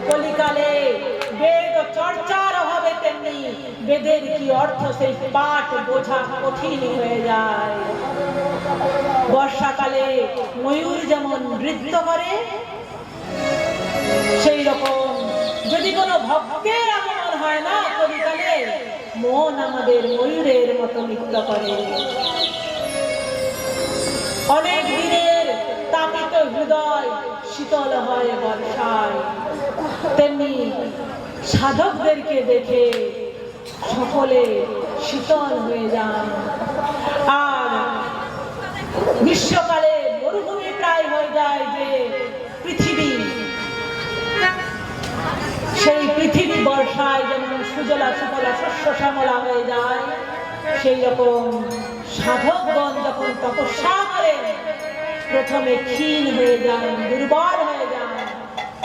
কলিকালে বেদ চর্চার অভাবে তেমনি বেদের কি অর্থ সেই পাঠ বোঝা কঠিন হয়ে যায়। বর্ষাকালে ময়ূর যেমন নৃত্য করে, সেই রকম যদি কোনো ভক্তের আগমন হয় না কলিকালে, মন আমাদের ময়ূরের মতো নৃত্য করে। অনেক দিনের তাপিত হৃদয় শীতল হয় বর্ষায়, তেমনি সাধকদেরকে দেখে সকলে শীতল হয়ে যান। আর গ্রীষ্মকালে মরুভূমি প্রায় হয়ে যায় যে পৃথিবী, সেই পৃথিবী বর্ষায় যেমন সুজলা সুফলা শস্য শ্যামলা হয়ে যায়, সেই রকম সাধকগণ যখন তপস্যা করেন প্রথমে ক্ষীণ হয়ে যান, দুর্বল হয়ে যান,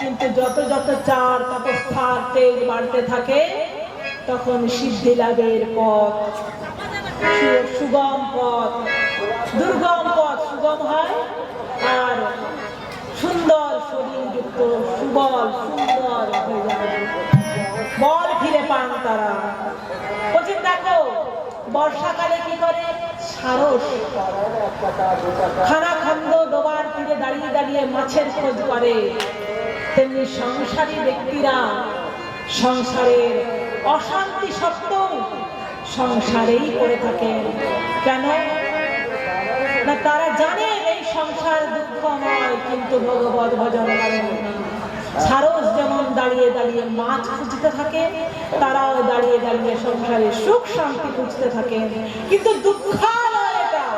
কিন্তু যত যত চার তপস্যার তেজ বাড়তে থাকে তখন সিদ্ধি লাভের পথ, সুগম পথ, দুর্গম পথ সুগম হয়, আর সুন্দর শরীরযুক্ত সুবল সুন্দর হয়ে যায়, বল ফিরে পান তারা। বলছেন দেখো বর্ষাকালে কি করে, সারস খানাখন্দ ডোবার তীরে দাঁড়িয়ে দাঁড়িয়ে মাছের খোঁজ করে, তেমনি সংসারী ব্যক্তিরা সংসারের অশান্তি সত্ত্বেও সংসারেই করে থাকেন। কেন না, তারা জানে এই সংসার দুঃখময়, কিন্তু ভগবত ভজন করেন না। সারস যেমন দাঁড়িয়ে দাঁড়িয়ে মাছ খুঁজতে থাকে, তারাও দাঁড়িয়ে দাঁড়িয়ে সংসারে সুখ শান্তি খুঁজতে থাকে, কিন্তু দুঃখালয় এটা,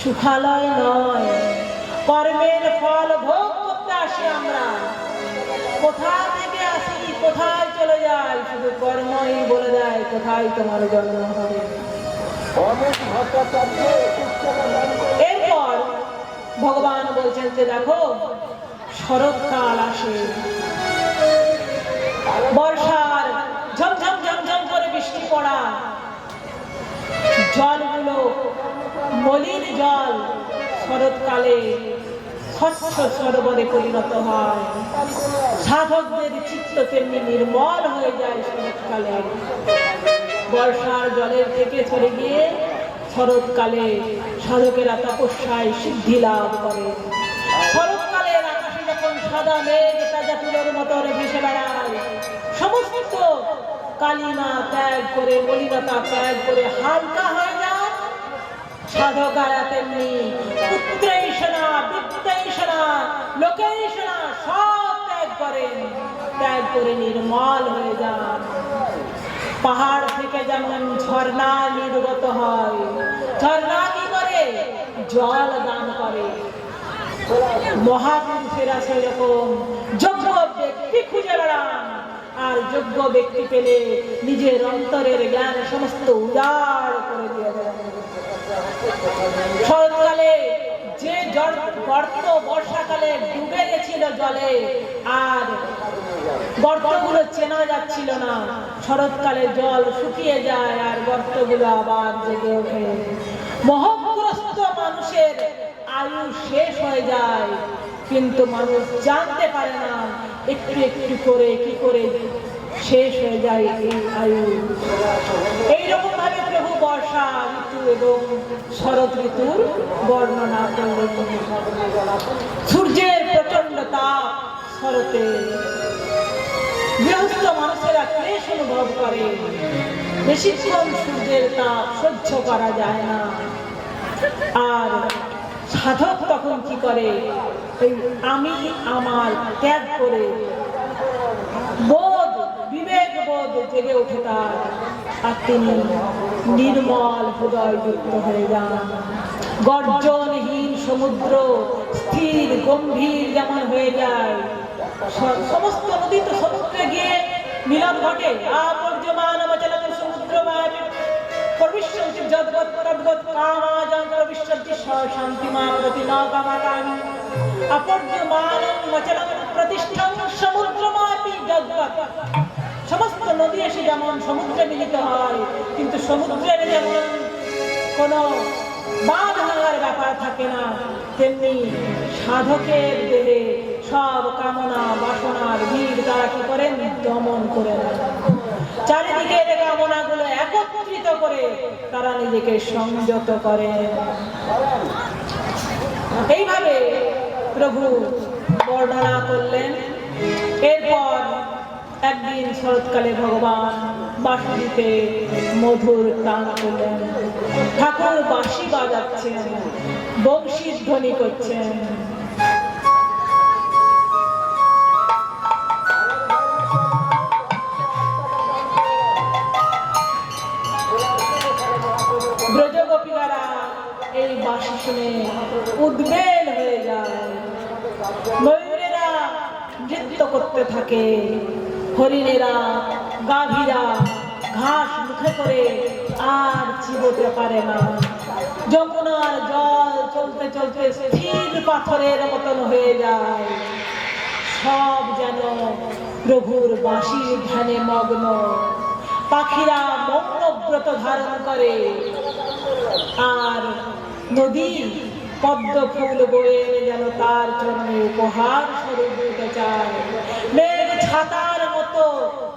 সুখালয় নয়। কর্মের ফল ভোগ করতে আসি আমরা, কোথা থেকে আসি কোথায় চলে যায়, শুধু কর্মই বলে দেয় কোথায় তোমার জন্ম হবে। এরপর ভগবান বলছেন যে দেখো শরৎকাল আসে, বর্ষার ঝমঝম ঝমঝম করে বৃষ্টি পড়া, জলগুলো মলিন জল শরৎকালে স্বচ্ছ সরোবরে পরিণত হয়, সাধকদের চিত্ত তেমনি নির্মল হয়ে যায় শরৎকালে। বর্ষার জলের থেকে চলে গিয়ে শরৎকালে সাধকেরা তপস্যায় সিদ্ধি লাভ করে। শরৎকালের আকাশে যখন সাদা মেঘ তাজা তুলোর মতো ভেসে বেড়ায়, সমস্ত কালিমা ত্যাগ করে মলিনতা ত্যাগ করে হালকা হয়ে যায়, সাধকেরা তেমনি পুত্রেষণা বিত্তেষণা লোকেষণা সব ত্যাগ করেন, ত্যাগ করে নির্মল হয়ে যান। পাহাড় থেকে যেমন ঝর্ণা নির্গত হয়, ঝর্ণা কি করে, জল দান করে। মহাপুরুষেরা সেরকম যোগ্য ব্যক্তি খুঁজে বেড়ান, আর যোগ্য ব্যক্তি পেলে নিজের অন্তরের জ্ঞান সমস্ত উজাড় করে দিয়ে দেন। শরৎকালে যে গর্ত বর্ষাকালে ডুবে গেছিল জলে, আর গর্তগুলো চেনা যাচ্ছিল না, শরৎকালে জল শুকিয়ে যায় আর গর্তগুলো আবার জেগে ওঠে। মোহগ্রস্ত মানুষের আয়ু শেষ হয়ে যায়, কিন্তু মানুষ জানতে পারে না একটু একটু করে কি করে শেষ হয়ে যায় এই আয়ু। এইরকম ভাবে প্রভু বর্ষা ঋতু এবং শরৎ ঋতুর বর্ণনা করলেন। সূর্যের প্রচন্ড তাপ শরতে, গৃহস্থ মানুষেরা ক্লেশ অনুভব করে, বেশিক্ষণ সূর্যের তাপ সহ্য করা যায় না। আর সাধক তখন কি করে, আমি আমার ত্যাগ করে বোধ বিবেক বোধ জেগে ওঠে তার, আর তিনি নির্মল হৃদয় যুক্ত হয়ে যান। গর্জনহীন সমুদ্র স্থির গম্ভীর যেমন হয়ে যায়, সমস্ত নদী তো সমুদ্রে গিয়ে মিলন ঘটে। আপর্যমান অচলন সমুদ্র প্রবিশ্যন্তি যদ্গত তদ্গত কামাজং প্রবিশ্যন্তি শান্তিমাপ্রতি ন কামাকামি আপর্যমানং অচলন প্রতিষ্ঠং সমুদ্রমাপি যদ্গত। সমস্ত নদী এসে যেমন সমুদ্রে মিলিত হয়, কিন্তু সমুদ্রের যেমন কোনো বাঁধ ভাঙার ব্যাপার থাকে না, তেমনি সাধকের দেহে সব কামনা বাসনার দমন করে নেয়। চারিদিকের কামনাগুলো একত্রিত করে তারা নিজেকে সংযত করে। এইভাবে প্রভু বর্ণনা করলেন। এরপর একদিন শরৎকালে ভগবান বাঁশিতে মধুর টান করলেন। ঠাকুর বাঁশি বাজাচ্ছেন, বংশীর ধ্বনি করছেন। ব্রজগোপীরা এই বাঁশি শুনে উদ্বেল হয়ে যায়। ময়ূরেরা নৃত্য করতে থাকে, হরিণেরা গাভীরা ঘাস মুখে করে আর চিবোতে পারে না। যমুনার জল চলতে চলতে স্থির পাথরের মতন হয়ে যায়। সব যেন প্রভুর বাঁশির ধ্যানে মগ্ন। পাখিরা মৌনব্রত ধারণ করে, আর নদী পদ্ম ফুল বয়ে যেন তার চরণে উপহার স্বরূপ দিতে চায়। মেঘ ছাতার মতো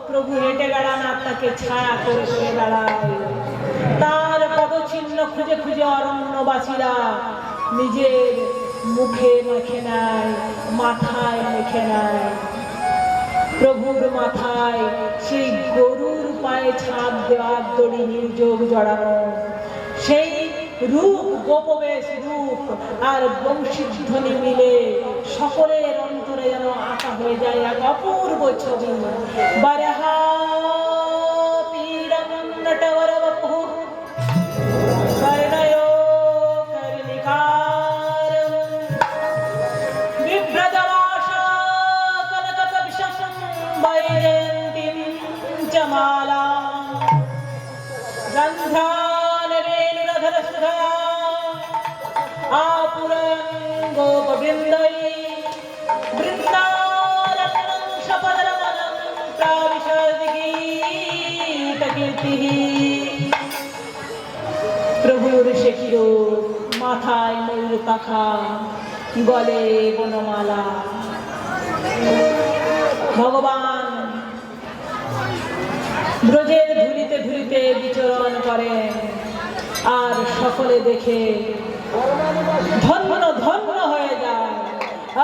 প্রভু হেঁটে বেড়ান আর তাকে ছায়া করে করে বেড়ায়। তার পদচিহ্ন খুঁজে খুঁজে অরণ্যবাসীরা নিজের মুখে মেখে নেয়, মাথায় মেখে নেয়। প্রভুর মাথায় সেই গরুর পায়ে ছাপ দেওয়ার দড়ি নির্যোগ জড়ানো, সেই রূপ গোপবেশ রূপ আর বংশীধ্বনি মিলে সকলের অন্তরে যেন আঁকা হয়ে যায় এক অপূর্ব ছবি। বারহা পীড়ম নটবর বপু কর্ণয়ো কর্ণিকার বিভ্রদবাসা কনককবিশম বৈজয়ন্তীম চ মালা গন্ধা গোপবৃন্দাই বৃন্দারণ্যং সপদরমণং প্রাবিশতি গীতকীর্তিঃ। প্রভুর শেখির মাথায় ময়ূর পাখা, গলে বনমালা। ভগবান ব্রজের ধুলিতে ধুলিতে বিচরণ করেন, আর সকলে দেখে ধন্য ধন্য হয়ে যায়।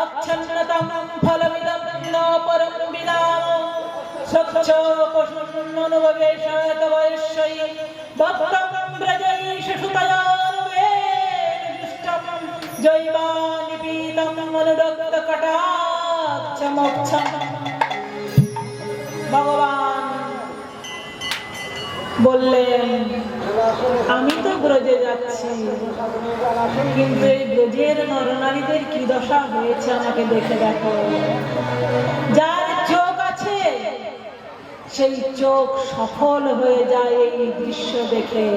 অক্ষন্নতম ফলমিদম ন পরম বিদাম স্বচ্ছ পশুন্ননুভবেশাত বৈশ্বৈ ভক্তম ব্রজৈষ সুতয়োর্বেষ্টম জৈবানিপীতম অনুরক্ত কটাক্ষ মোক্ষম। ভগবান বললেন, আমি তো ব্রজে যাচ্ছি, কিন্তু এই ব্রজের নরনারীদের কি দশা হয়েছে আমাকে দেখে দেখো। যার চোখ আছে সেই চোখ সফল হয়ে যায় এই দৃশ্য দেখে।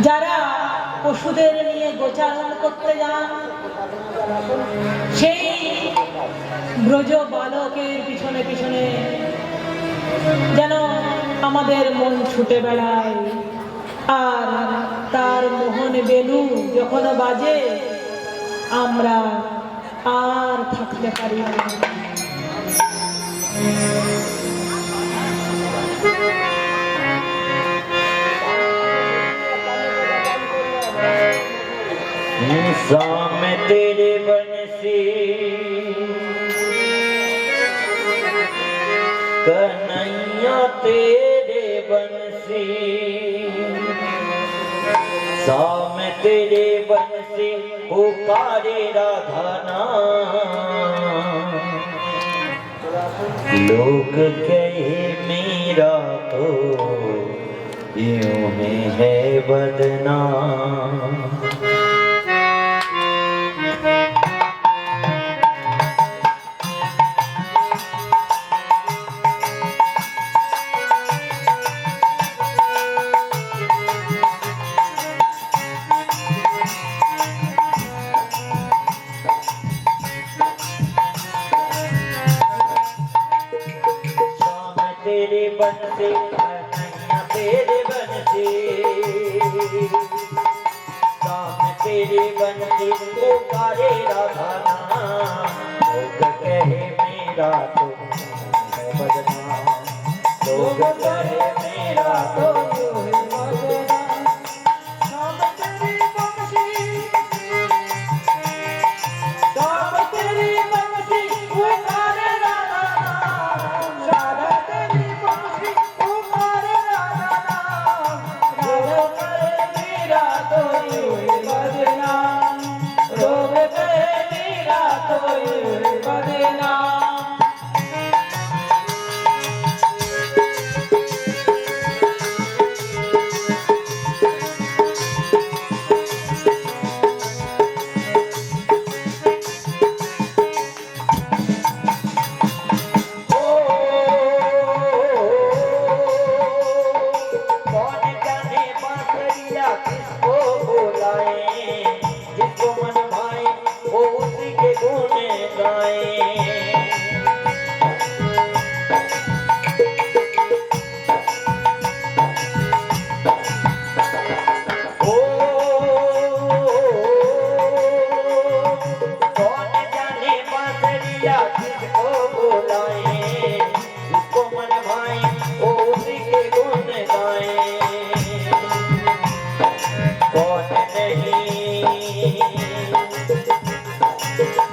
যারা পশুদের নিয়ে গোচারণ করতে যান, সেই ব্রজ বালকের পিছনে পিছনে যেন আমাদের মন ছুটে বেড়ায়। আর তার মোহন বেলু যখন বাজে আমরা আর থাকতে পারি না। शाम तेरे बंसी कन्हैया तेरे बंसी, शाम तेरे बंसी पुकारे राधा नाम। लोग कहे मेरा तो यूं ही है बदनाम। तेरे बंसी कन्हैया तेरे बंसी, शाम तेरे बंसी पुकारे राधा नाम। लोग कहे मेरा तो कहे मेरा तो यूं ही बजना शाम तेरी बंसी पुकारे राधा नाम, राधा तेरी बंसी पुकारे राधा नाम, राधा करे मेरा तो यूं ही बजना, लोग कहे मेरा तो यूं ही बजना। कौन जाने बांसुरिया किसको बुलाए, जिसको मन भाए वो उसी के गुण गाए। ओ कौन जाने बांसुरिया किसको बुलाए, जिसको मन भाए वो उसी के गुण गाए।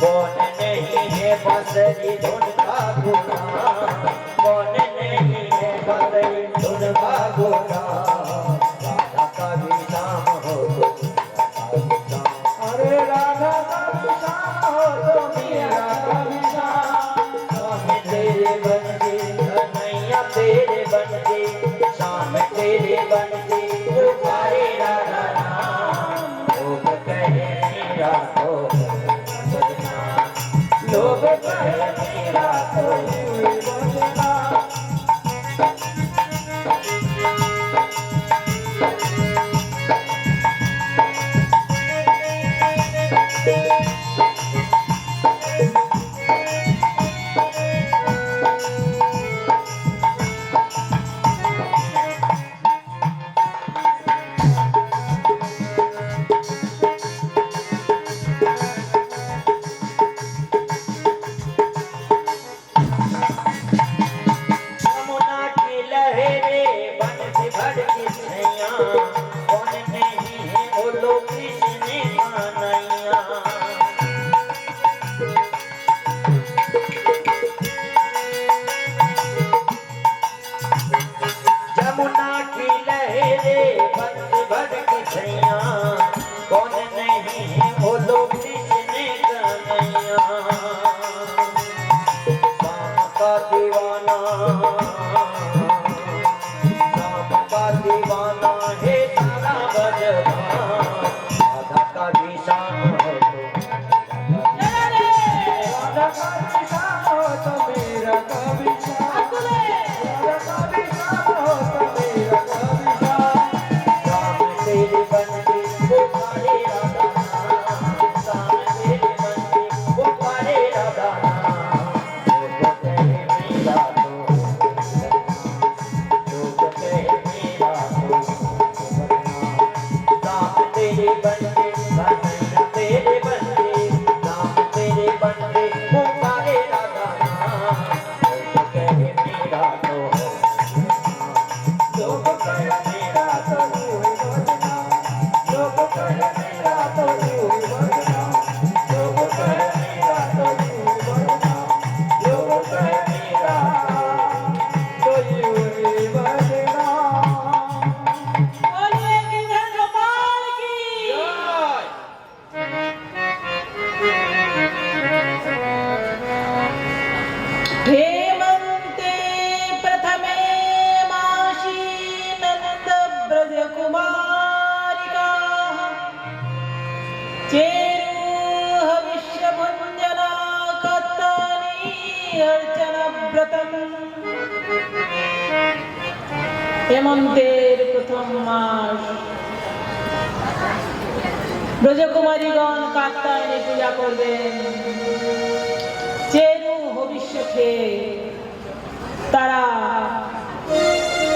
कौन नहीं है बांसुरी धुन का गुलाम, कौन नहीं है बांसुरी धुन का गुलाम। राधा का भी नाम हो तो मेरा का भी नाम, अरे राधा का भी शाम हो तो मेरा का भी शाम। शाम तेरे बनके कन्हैया तेरे बनके, शाम तेरे बनके पुकारे राधा नाम। लोग कहे मेरा तो बजना, लोग कहे मेरा तो यूं ही बजना। यमुना की लहरें बन से भड़की छैया, कौन नहीं है बोलो कृष्ण का नैया। यमुना की लहरें बन से भड़की छैया, कौन नहीं है बोलो कृष्ण का नैया। शाम का दीवाना, शाम का दीवाना है तारा बजना। राधा का भी शाम हो तो राधा का भी शाम हो तो मेरा का भी शाम। राधा का भी शाम हो तो मेरा का भी शाम। शाम तेरे बनके पुकारे राधा नाम, शाम तेरे बनके पुकारे राधा नाम। लोग कहे मेरा तो लोग कहे मेरा तो शाम तेरे बनके कन्हैया तेरे बनके, शाम तेरे बनके पुकारे राधा नाम। लोग कहे मेरा तो लोग कहे मेरा तो यूं ही बजना, लोग कहे मेरा तो यूं ही बजना, लोग कहे मेरा तो यूं ही बजना, लोग कहे मेरा तो यूं ही बजना। बोलिए गिरधर गोपाल की। हेमन्ते प्रथमे मासी नंद ब्रज कुमारिकाः, चेरुः विश्वभुञ्जना कत्तानि अर्चनव्रतम्। হেমন্তের প্রথম মাস, ব্রজকুমারীগণ কাত্যায়নী পূজা করবেন। চেরু ভবিষ্যতে তারা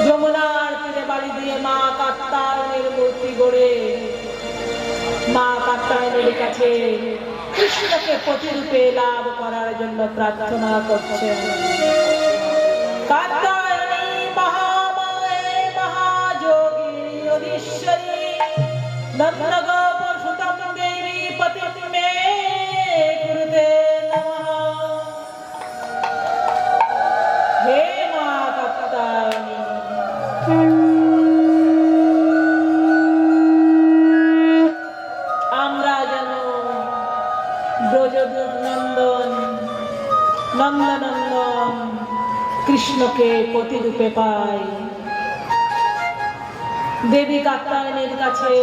যমুনার তীরে বাড়ি দিয়ে মা কাত্যায়নীর মূর্তি গড়ে মা কাত্যায়নীর কাছে কৃষ্ণকে প্রতিরূপে লাভ করার জন্য প্রার্থনা করছেন। কাত্যায়নী মহা নরগোপসুতং দেবী পতিং মে কুরুতে নমঃ। হে মা কাত্যায়নী, আমরা যেন ব্রজনন্দন নন্দনন্দন কৃষ্ণকে পতিরূপে পাই। দেবী কাত্যায়নীর কাছে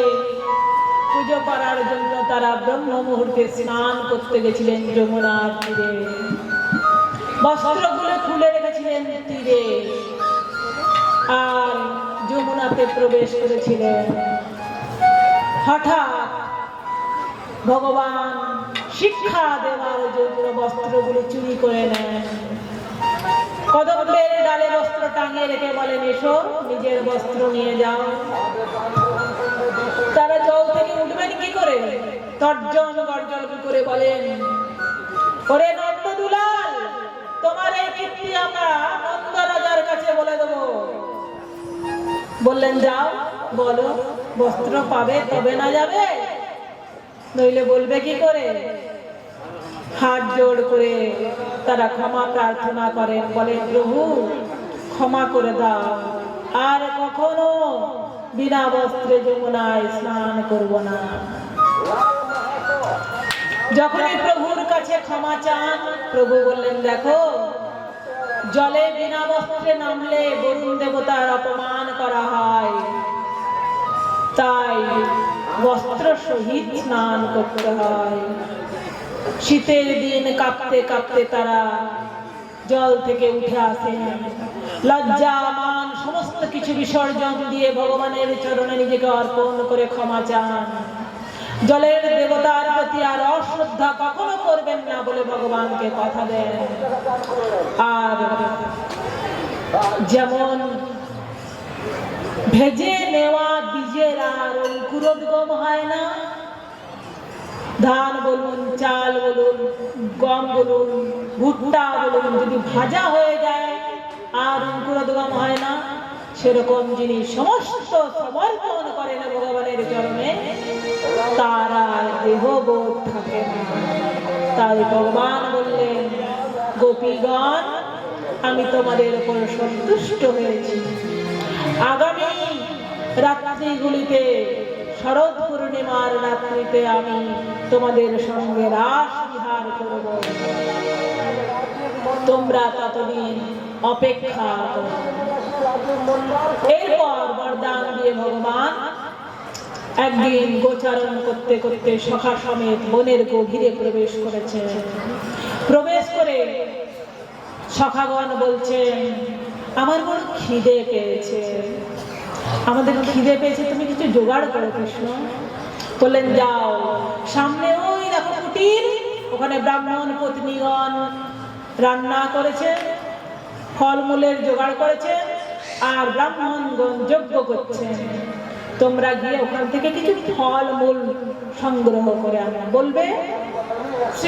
পুজো করার জন্য তারা ব্রহ্ম মুহূর্তে স্নান করতে গেছিলেন যমুনার তীরে। বস্ত্রগুলো খুলে রেখেছিলেন তীরে আর যমুনাতে প্রবেশ করেছিলেন। হঠাৎ ভগবান শিক্ষা দেওয়ার জন্য বস্ত্রগুলো চুরি করে নেন। কদম্বের ডালে বস্ত্র টাঙিয়ে রেখে বলেন, এসো নিজের বস্ত্র নিয়ে যাও। তারা জল থেকে উঠবেন কি করে? তর্জন গর্জন করে বলেন, ওরে নন্দদুলাল, তোমার এই কীর্তি আমরা নন্দ রাজার কাছে বলে দেবো। বললেন, যাও বলো, বস্ত্র পাবে তবে না যাবে, নইলে বলবে কি করে? হাত জোড় করে তারা ক্ষমা প্রার্থনা করেন, বলেন, প্রভু ক্ষমা করে দাও, আর কখনো বিনা বস্ত্রে যমুনায় স্নান করব না। যখনই প্রভুর কাছে ক্ষমা চান, প্রভু বললেন, দেখো, জলে বিনা বস্ত্রে নামলে বরুণ দেবতার অপমান করা হয়, তাই বস্ত্র সহিত স্নান করতে হয়। শীতের দিন কাঁপতে কাঁপতে তারা জল থেকে উঠে আসেন। লজ্জা মান সমস্ত কিছু বিসর্জন দিয়ে ভগবানের চরণে নিজেকে অর্পণ করে ক্ষমা চান। জলের দেবতার প্রতি আর অশ্রদ্ধা কখনো করবেন না বলে ভগবানকে কথা দেন। আর যেমন ভেজে নেওয়া বীজের আর অঙ্কুরোদ্গম হয় না, ধান বলুন, চাল বলুন, গম বলুন, ভুট্টা বলুন, যদি ভাজা হয়ে যায় আর অঙ্কুরোদ্গম হয় না, সেরকম যিনি সমস্ত সমর্পণ করেন ভগবানের চরণে, তার আর দেহবোধ থাকে না। তাই ভগবান বললেন, গোপীগণ, আমি তোমাদের উপর সন্তুষ্ট হয়েছি। আগামী রাত্রিগুলিতে, শরৎ পূর্ণিমার রাত্রিতে আমি তোমাদের সঙ্গে রাস বিহার করব, তোমরা ততদিন অপেক্ষা করো। এরপর বরদান দিয়ে ভগবান একদিন গোচারণ করতে করতে সখা সমেত বনের গভীরে প্রবেশ করেছে। প্রবেশ করে সখাগণ বলছেন, আমার বড় খিদে পেয়েছে, আমাদের খিদে পেয়েছে, তুমি কিছু জোগাড় করো কৃষ্ণ। বললেন, যাও, সামনে ওই দেখো কুটির, ওখানে ব্রাহ্মণ পত্নীগণ রান্না করেছে, ফলমূলের জোগাড় করেছে, আর ব্রাহ্মণগণ যজ্ঞ করছে। তোমরা গিয়ে ওখান থেকে কিছু ফলমূল সংগ্রহ করে আনো। বলবে